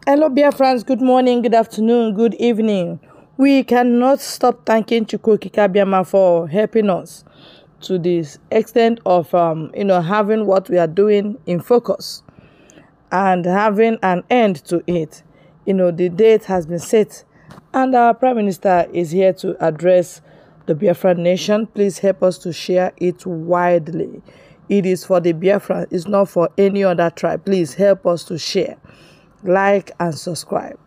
Hello, Biafrans. Good morning, good afternoon, good evening. We cannot stop thanking Chukwuka Biama for helping us to this extent of having what we are doing in focus and having an end to it. The date has been set, and our Prime Minister is here to address the Biafran nation. Please help us to share it widely. It is for the Biafran, it's not for any other tribe. Please help us to share, like, and subscribe.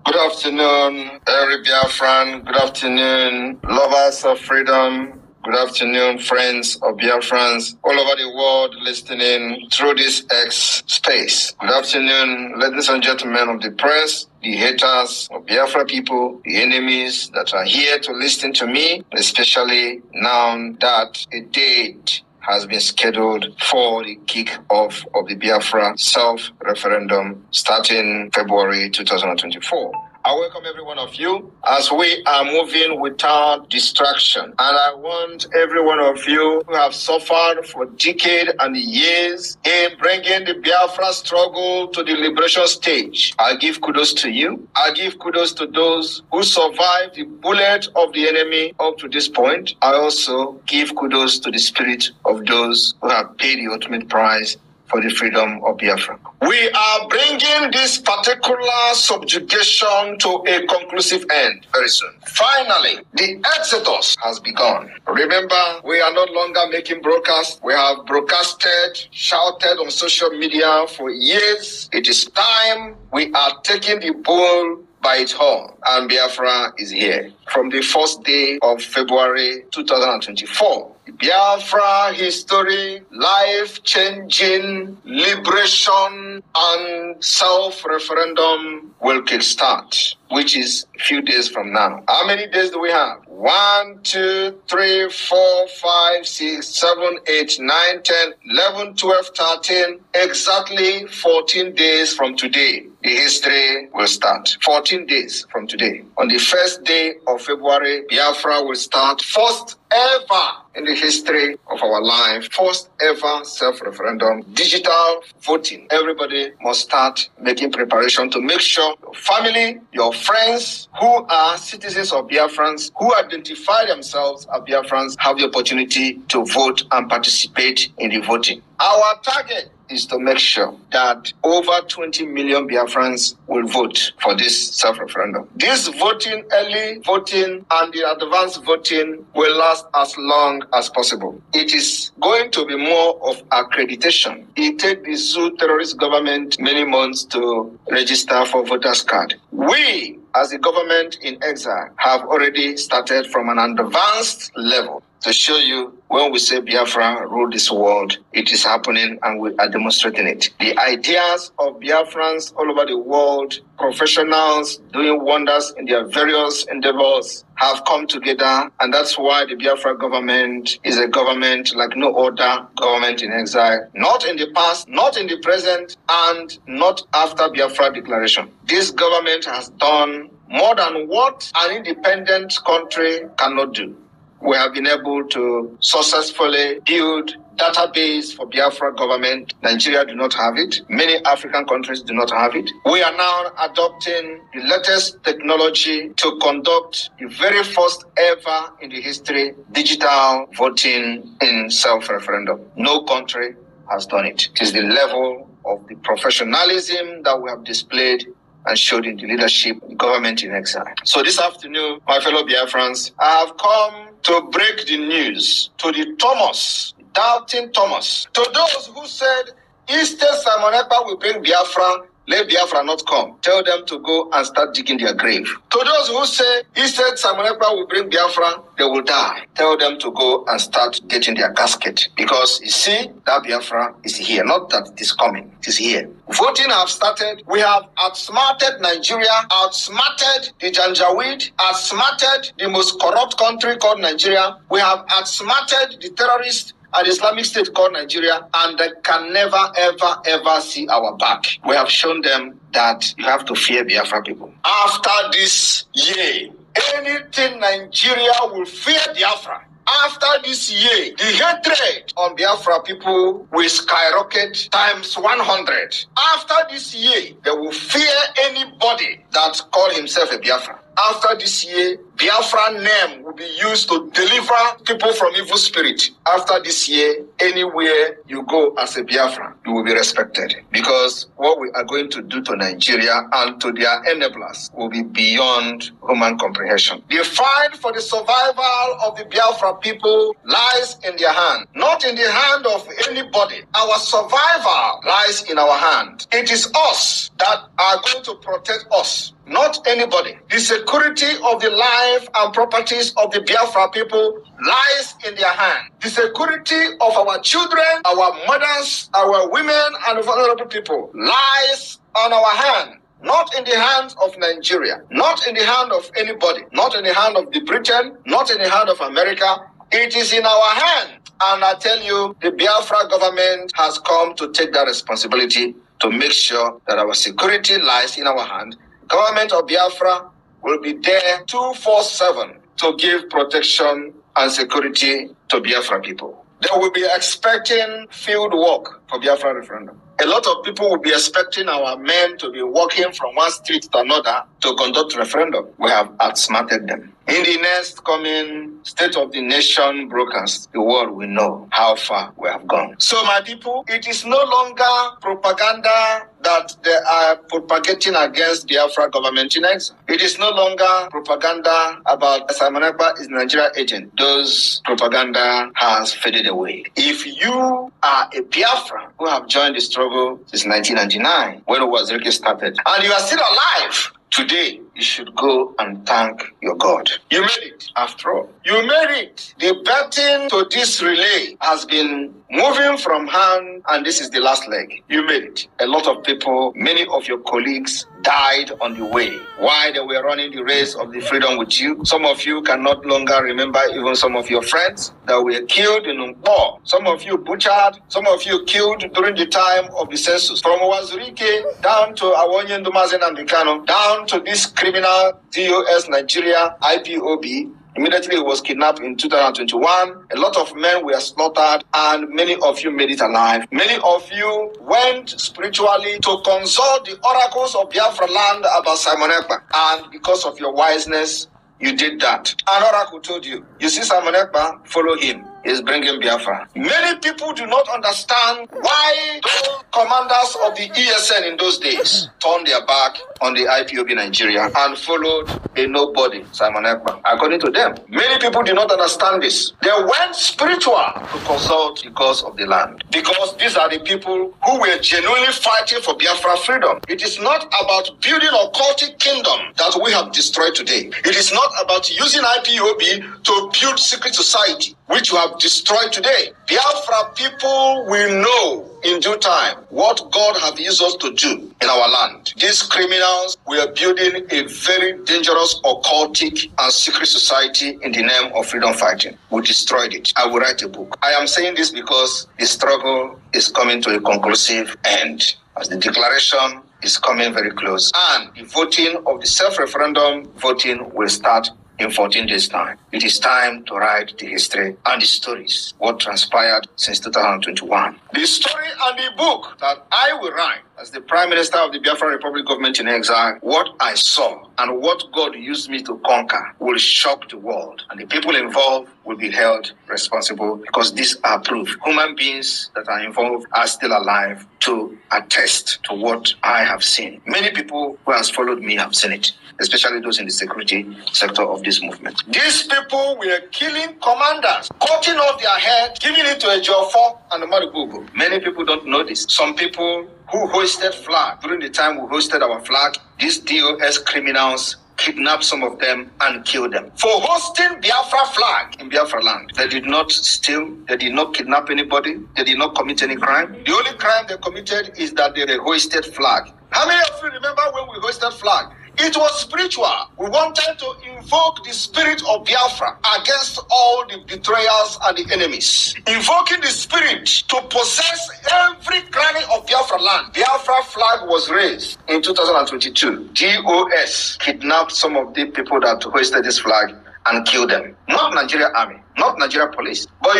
Good afternoon, every Biafran. Good afternoon, lovers of freedom. Good afternoon, friends of Biafrans all over the world listening through this X space. Good afternoon, ladies and gentlemen of the press, the haters of Biafra people, the enemies that are here to listen to me, especially now that a date has been scheduled for the kick-off of the Biafra self-referendum starting February 2024. I welcome every one of you as we are moving without distraction. And I want every one of you who have suffered for decades and years in bringing the Biafra struggle to the liberation stage. I give kudos to you. I give kudos to those who survived the bullet of the enemy up to this point. I also give kudos to the spirit of those who have paid the ultimate price for the freedom of Biafra. We are bringing this particular subjugation to a conclusive end very soon. Finally, the exodus has begun. Remember, we are no longer making broadcasts. We have broadcasted, shouted on social media for years. It is time we are taking the bull by its horn, and Biafra is here. From the first day of February 2024, Biafra history, life-changing liberation and self-referendum will kickstart, which is a few days from now. How many days do we have? 1, 2, 3, 4, 5, 6, 7, 8, 9, 10, 11, 12, 13, exactly 14 days from today. The history will start. 14 days from today. On the first day of February, Biafra will start first ever in the history of our life, first ever self-referendum, digital voting. Everybody must start making preparation to make sure your family, your friends who are citizens of Biafrans, who identify themselves as Biafrans, have the opportunity to vote and participate in the voting. Our target is to make sure that over 20 million Biafrans will vote for this self-referendum. This voting, early voting, and the advanced voting will last as long as possible. It is going to be more of accreditation. It takes the Zoo terrorist government many months to register for voters' card. We, as a government in exile, have already started from an advanced level to show you when we say Biafra rule this world, it is happening and we are demonstrating it. The ideas of Biafrans all over the world, professionals doing wonders in their various endeavors, have come together, and that's why the Biafra government is a government like no other government in exile, not in the past, not in the present, and not after Biafra declaration. This government has done more than what an independent country cannot do. We have been able to successfully build database for Biafra government. Nigeria do not have it. Many African countries do not have it. We are now adopting the latest technology to conduct the very first ever in the history digital voting in self-referendum. No country has done it. It is the level of the professionalism that we have displayed and showed in the leadership of the government in exile. So this afternoon, my fellow Biafrans, I have come to break the news to the Thomas, doubting Thomas, to those who said, instead Simon Ekpa will bring Biafra, let Biafra not come. Tell them to go and start digging their grave. To those who say, instead Simon Ekpa will bring Biafra, they will die. Tell them to go and start getting their casket. Because you see, that Biafra is here. Not that it is coming, it is here. Voting have started. We have outsmarted Nigeria, outsmarted the Janjaweed, outsmarted the most corrupt country called Nigeria. We have outsmarted the terrorists and Islamic State called Nigeria, and they can never, ever, ever see our back. We have shown them that you have to fear Biafra people. After this year, anything Nigeria will fear Biafra. After this year, the hatred on Biafra people will skyrocket times 100. After this year, they will fear anybody that call himself a Biafra. After this year, Biafra name will be used to deliver people from evil spirit. After this year, anywhere you go as a Biafra, you will be respected. Because what we are going to do to Nigeria and to their enablers will be beyond human comprehension. The fight for the survival of the Biafra people lies in their hand, not in the hand of anybody. Our survival lies in our hand. It is us that are going to protect us, not anybody. The security of the life and properties of the Biafra people lies in their hand. The security of our children, our mothers, our women, and vulnerable people lies on our hand. Not in the hands of Nigeria, not in the hand of anybody, not in the hand of the Britain, not in the hand of America. It is in our hand. And I tell you, the Biafra government has come to take that responsibility to make sure that our security lies in our hand. Government of Biafra will be there 24/7 to give protection and security to Biafra people. They will be expecting field work for Biafra referendum. A lot of people will be expecting our men to be walking from one street to another to conduct referendum. We have outsmarted them. In the next coming State of the Nation broadcast, the world will know how far we have gone. So my people, it is no longer propaganda that they are propagating against Biafra government in exile. It is no longer propaganda about Simon Ekpa is Nigeria agent. Those propaganda has faded away. If you are a Biafra who have joined the struggle since 1999, when Wazirike started, and you are still alive, today, you should go and thank your God. You made it, after all. You made it. The betting to this relay has been moving from hand, and this is the last leg. You made it. A lot of people, many of your colleagues died on the way while they were running the race of the freedom with you. Some of you can no longer remember even some of your friends that were killed in war. Some of you butchered. Some of you killed during the time of the census. From Wazirike down to Awonye Ndumazen and Bikano, down to this criminal DOS Nigeria IPOB. Immediately he was kidnapped in 2021. A lot of men were slaughtered, and many of you made it alive. Many of you went spiritually to consult the oracles of Biafra land about Simon Ekpa. And because of your wiseness, you did that. An oracle told you, you see Simon Ekpa, follow him. He's bringing Biafra. Many people do not understand why those commanders of the ESN in those days turned their back on the IPOB Nigeria and followed a nobody, Simon Ekpa. According to them, many people do not understand this. They went spiritual to consult the cause of the land, because these are the people who were genuinely fighting for Biafra freedom. It is not about building a cultic kingdom that we have destroyed today. It is not about using IPOB to build secret society, which you have destroyed today. Biafra people will know in due time what God has used us to do in our land. These criminals were building a very dangerous occultic and secret society in the name of freedom fighting. We destroyed it. I will write a book. I am saying this because the struggle is coming to a conclusive end, as the declaration is coming very close. And the voting of the self-referendum voting will start in 14 days' time. It is time to write the history and the stories, what transpired since 2021. The story and the book that I will write as the Prime Minister of the Biafra Republic government in exile, what I saw and what God used me to conquer will shock the world, and the people involved will be held responsible, because these are proof. Human beings that are involved are still alive to attest to what I have seen. Many people who have followed me have seen it, especially those in the security sector of this movement. These people were killing commanders, cutting off their head, giving it to a Jofo and a Maribubu. Many people don't know this. Some people who hoisted flag during the time we hoisted our flag, these DOS criminals kidnapped some of them and killed them. For hosting Biafra flag in Biafra land, they did not steal, they did not kidnap anybody, they did not commit any crime. The only crime they committed is that they hoisted flag. How many of you remember when we hoisted flag? It was spiritual. We wanted to invoke the spirit of Biafra against all the betrayals and the enemies. Invoking the spirit to possess every cranny of Biafra land. Biafra flag was raised in 2022. DOS kidnapped some of the people that hoisted this flag and kill them. Not Nigeria Army, not Nigeria Police. But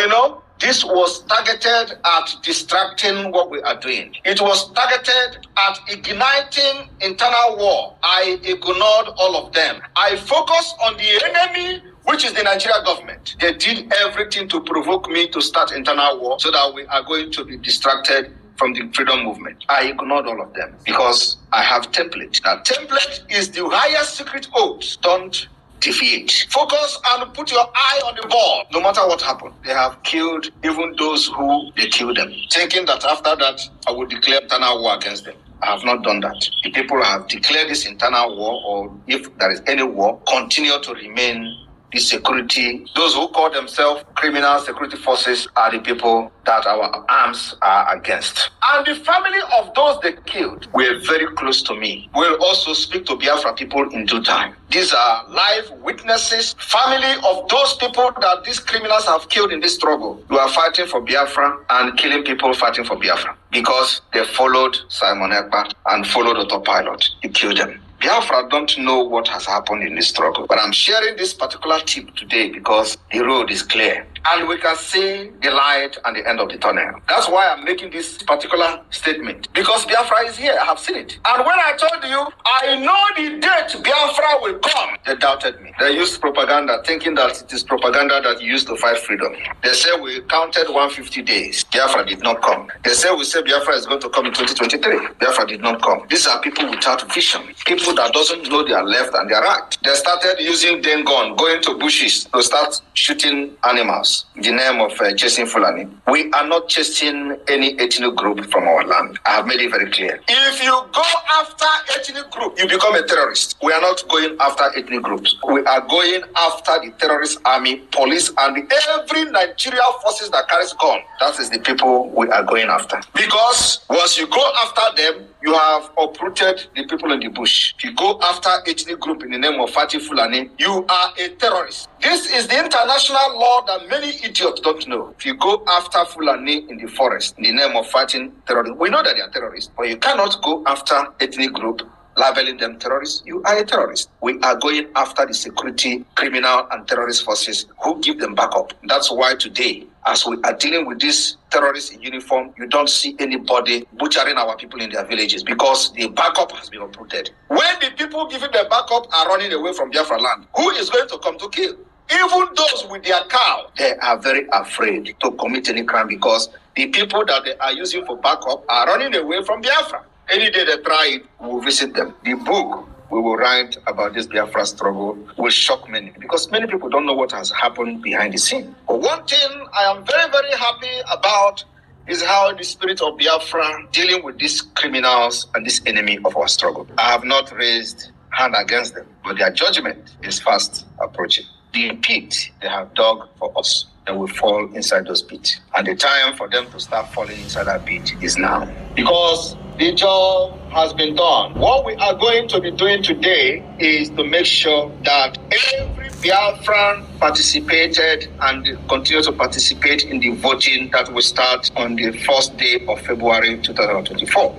this was targeted at distracting what we are doing. It was targeted at igniting internal war. I ignored all of them. I focused on the enemy, which is the Nigeria government. They did everything to provoke me to start internal war so that we are going to be distracted from the freedom movement. I ignored all of them because I have template. Now, template is the highest secret oath. Don't defeat. Focus and put your eye on the ball. No matter what happened, they have killed even those who they killed them, thinking that after that I would declare internal war against them. I have not done that. The people have declared this internal war, or if there is any war, continue to remain the security. Those who call themselves criminal security forces are the people that our arms are against. And the family of those they killed were very close to me. We'll also speak to Biafra people in due time. These are live witnesses, family of those people that these criminals have killed in this struggle. You are fighting for Biafra and killing people fighting for Biafra because they followed Simon Ekpa and followed autopilot. You killed them. Biafra don't know what has happened in this struggle, but I'm sharing this particular tip today because the road is clear and we can see the light at the end of the tunnel. That's why I'm making this particular statement, because Biafra is here. I have seen it. And when I told you, I know the date Biafra will come, they doubted me. They used propaganda, thinking that it is propaganda that you used to fight freedom. They said we counted 150 days. Biafra did not come. They said we said Biafra is going to come in 2023. Biafra did not come. These are people without vision. People that doesn't know their left and their right. They started using den gun, going to bushes to start shooting animals in the name of chasing Fulani. We are not chasing any ethnic group from our land. I have made it very clear. If you go after ethnic group, you become a terrorist. We are not going after ethnic groups. We are going after the terrorist army, police, and every Nigerian forces that carries gun. That is the people we are going after. Because once you go after them, you have uprooted the people in the bush. If you go after ethnic group in the name of Fatih Fulani, you are a terrorist. This is the international law that many idiots don't know. If you go after Fulani in the forest in the name of fighting terrorists, we know that they are terrorists, but you cannot go after ethnic group labeling them terrorists. You are a terrorist. We are going after the security, criminal, and terrorist forces who give them backup. That's why today, as we are dealing with these terrorists in uniform, you don't see anybody butchering our people in their villages because the backup has been uprooted. When the people giving the backup are running away from Biafra land, who is going to come to kill? Even those with their cow, they are very afraid to commit any crime because the people that they are using for backup are running away from Biafra. Any day they try it, we will visit them. The book we will write about this Biafra struggle will shock many because many people don't know what has happened behind the scene. But one thing I am very, very happy about is how the spirit of Biafra dealing with these criminals and this enemy of our struggle. I have not raised hand against them, but their judgment is fast approaching. The pit they have dug for us, they will fall inside those pits. And the time for them to start falling inside that pit is now. Because the job has been done. What we are going to be doing today is to make sure that every Biafran participated and continue to participate in the voting that will start on the first day of February 2024.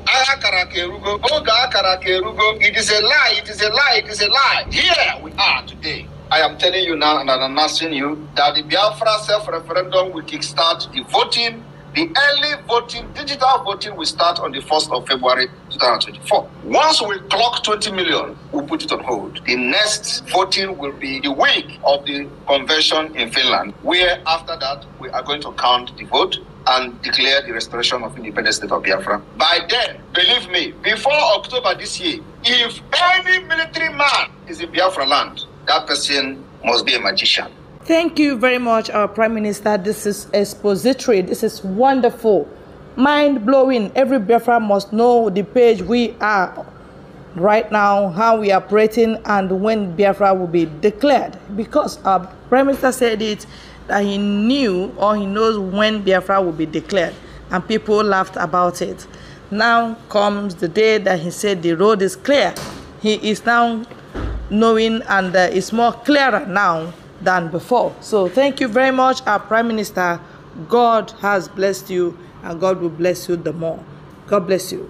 It is a lie, it is a lie, it is a lie. Here we are today. I am telling you now and I'm announcing you that the Biafra self-referendum will kickstart the voting. The early voting, digital voting will start on the 1st of February 2024. Once we clock 20 million, we'll put it on hold. The next voting will be the week of the convention in Finland, where after that, we are going to count the vote and declare the restoration of independent state of Biafra. By then, believe me, before October this year, if any military man is in Biafra land, that person must be a magician. Thank you very much, our Prime Minister. This is expository. This is wonderful, mind-blowing. Every Biafra must know the page we are right now, how we are operating, and when Biafra will be declared. Because our Prime Minister said it, that he knew or he knows when Biafra will be declared, and people laughed about it. Now comes the day that he said the road is clear. He is now knowing, and it's more clearer now than before. So thank you very much, our Prime Minister. God has blessed you and God will bless you the more. God bless you.